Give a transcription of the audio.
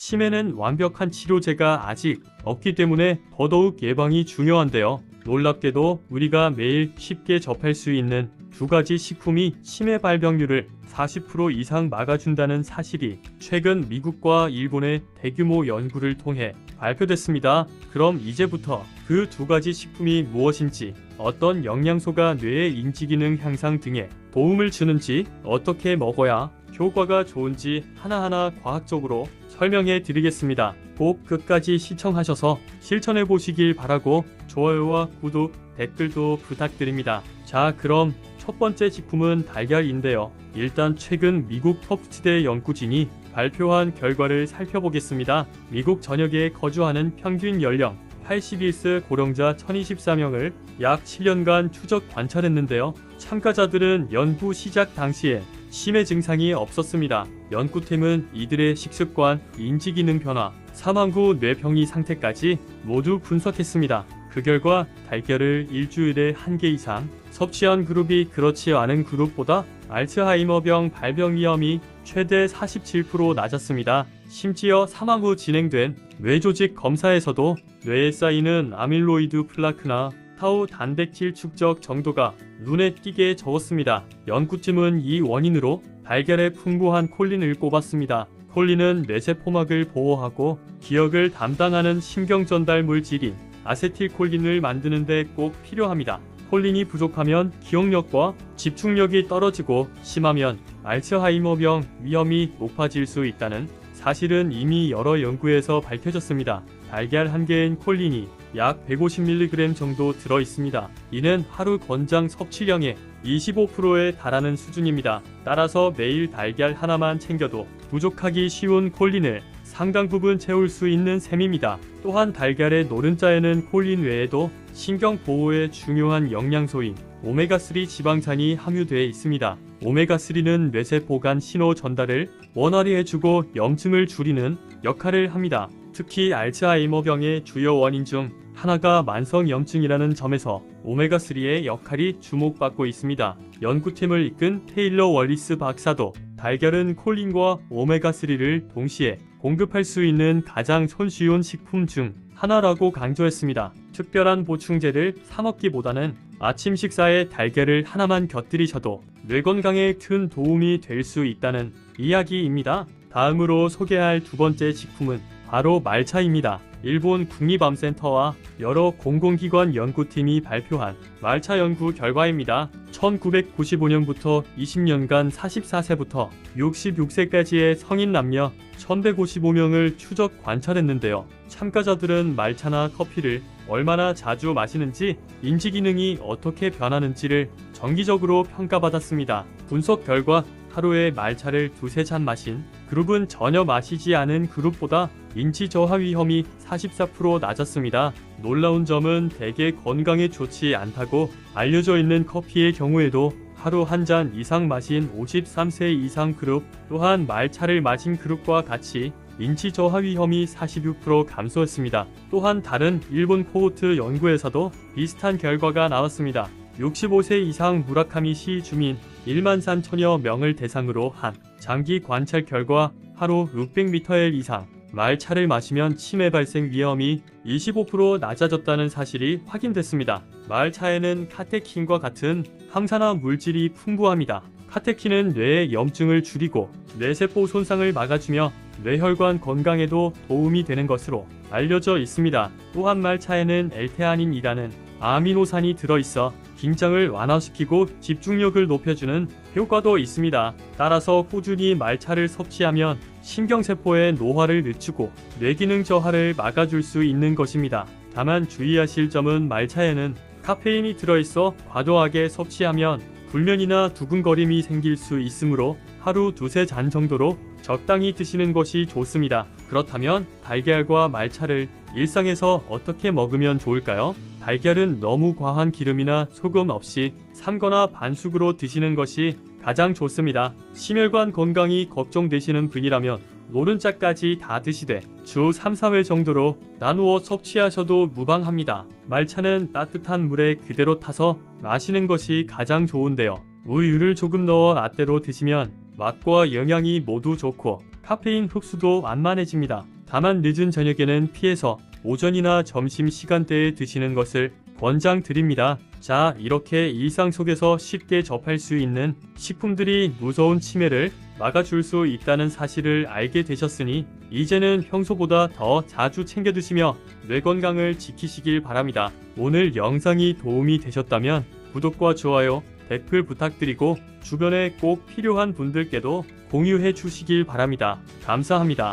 치매는 완벽한 치료제가 아직 없기 때문에 더더욱 예방이 중요한데요. 놀랍게도 우리가 매일 쉽게 접할 수 있는 두 가지 식품이 치매 발병률을 40% 이상 막아준다는 사실이 최근 미국과 일본의 대규모 연구를 통해 발표됐습니다. 그럼 이제부터 그 두 가지 식품이 무엇인지, 어떤 영양소가 뇌의 인지기능 향상 등에 도움을 주는지, 어떻게 먹어야 효과가 좋은지 하나하나 과학적으로 설명해 드리겠습니다. 꼭 끝까지 시청하셔서 실천해 보시길 바라고 좋아요와 구독, 댓글도 부탁드립니다. 자, 그럼 첫 번째 식품은 달걀인데요. 일단 최근 미국 터프트대 연구진이 발표한 결과를 살펴보겠습니다. 미국 전역에 거주하는 평균 연령 81세 고령자 1024명을 약 7년간 추적 관찰했는데요. 참가자들은 연구 시작 당시에 치매 증상이 없었습니다. 연구팀은 이들의 식습관, 인지기능 변화, 사망 후 뇌병리 상태까지 모두 분석했습니다. 그 결과 달걀을 일주일에 1개 이상 섭취한 그룹이 그렇지 않은 그룹보다 알츠하이머병 발병 위험이 최대 47% 낮았습니다. 심지어 사망 후 진행된 뇌조직 검사에서도 뇌에 쌓이는 아밀로이드 플라크나 타우 단백질 축적 정도가 눈에 띄게 적었습니다. 연구팀은 이 원인으로 달걀에 풍부한 콜린을 꼽았습니다. 콜린은 뇌세포막을 보호하고 기억을 담당하는 신경전달 물질인 아세틸콜린을 만드는 데 꼭 필요합니다. 콜린이 부족하면 기억력과 집중력이 떨어지고 심하면 알츠하이머병 위험이 높아질 수 있다는 사실은 이미 여러 연구에서 밝혀졌습니다. 달걀 한 개엔 콜린이 약 150mg 정도 들어 있습니다. 이는 하루 권장 섭취량의 25%에 달하는 수준입니다. 따라서 매일 달걀 하나만 챙겨도 부족하기 쉬운 콜린을 상당 부분 채울 수 있는 셈입니다. 또한 달걀의 노른자에는 콜린 외에도 신경 보호에 중요한 영양소인 오메가3 지방산이 함유되어 있습니다. 오메가3는 뇌세포 간 신호 전달을 원활히 해주고 염증을 줄이는 역할을 합니다. 특히 알츠하이머병의 주요 원인 중 하나가 만성염증이라는 점에서 오메가3의 역할이 주목받고 있습니다. 연구팀을 이끈 테일러 월리스 박사도 달걀은 콜린과 오메가3를 동시에 공급할 수 있는 가장 손쉬운 식품 중 하나라고 강조했습니다. 특별한 보충제를 사 먹기보다는 아침 식사에 달걀을 하나만 곁들이셔도 뇌 건강에 큰 도움이 될 수 있다는 이야기입니다. 다음으로 소개할 두 번째 식품은 바로 말차입니다. 일본 국립암센터와 여러 공공기관 연구팀이 발표한 말차 연구 결과입니다. 1995년부터 20년간 44세부터 66세까지의 성인 남녀 1155명을 추적 관찰했는데요. 참가자들은 말차나 커피를 얼마나 자주 마시는지, 인지기능이 어떻게 변하는지를 정기적으로 평가받았습니다. 분석 결과 하루에 말차를 두세 잔 마신 그룹은 전혀 마시지 않은 그룹보다 인지 저하 위험이 44% 낮았습니다. 놀라운 점은 대개 건강에 좋지 않다고 알려져 있는 커피의 경우에도 하루 한 잔 이상 마신 53세 이상 그룹 또한 말차를 마신 그룹과 같이 인지 저하 위험이 46% 감소했습니다. 또한 다른 일본 코호트 연구에서도 비슷한 결과가 나왔습니다. 65세 이상 무라카미시 주민 1만 3천여 명을 대상으로 한 장기 관찰 결과 하루 600ml 이상 말차를 마시면 치매 발생 위험이 25% 낮아졌다는 사실이 확인됐습니다. 말차에는 카테킨과 같은 항산화 물질이 풍부합니다. 카테킨은 뇌의 염증을 줄이고 뇌세포 손상을 막아주며 뇌혈관 건강에도 도움이 되는 것으로 알려져 있습니다. 또한 말차에는 엘테아닌이라는 아미노산이 들어있어 긴장을 완화시키고 집중력을 높여주는 효과도 있습니다. 따라서 꾸준히 말차를 섭취하면 신경세포의 노화를 늦추고 뇌기능 저하를 막아줄 수 있는 것입니다. 다만 주의하실 점은 말차에는 카페인이 들어있어 과도하게 섭취하면 불면이나 두근거림이 생길 수 있으므로 하루 두세 잔 정도로 적당히 드시는 것이 좋습니다. 그렇다면 달걀과 말차를 일상에서 어떻게 먹으면 좋을까요? 달걀은 너무 과한 기름이나 소금 없이 삶거나 반숙으로 드시는 것이 가장 좋습니다. 심혈관 건강이 걱정되시는 분이라면 노른자까지 다 드시되 주 3-4회 정도로 나누어 섭취하셔도 무방합니다. 말차는 따뜻한 물에 그대로 타서 마시는 것이 가장 좋은데요. 우유를 조금 넣어 라떼로 드시면 맛과 영양이 모두 좋고 카페인 흡수도 완만해집니다. 다만 늦은 저녁에는 피해서 오전이나 점심 시간대에 드시는 것을 권장드립니다. 자, 이렇게 일상 속에서 쉽게 접할 수 있는 식품들이 무서운 치매를 막아줄 수 있다는 사실을 알게 되셨으니 이제는 평소보다 더 자주 챙겨 드시며 뇌 건강을 지키시길 바랍니다. 오늘 영상이 도움이 되셨다면 구독과 좋아요, 댓글 부탁드리고 주변에 꼭 필요한 분들께도 공유해 주시길 바랍니다. 감사합니다.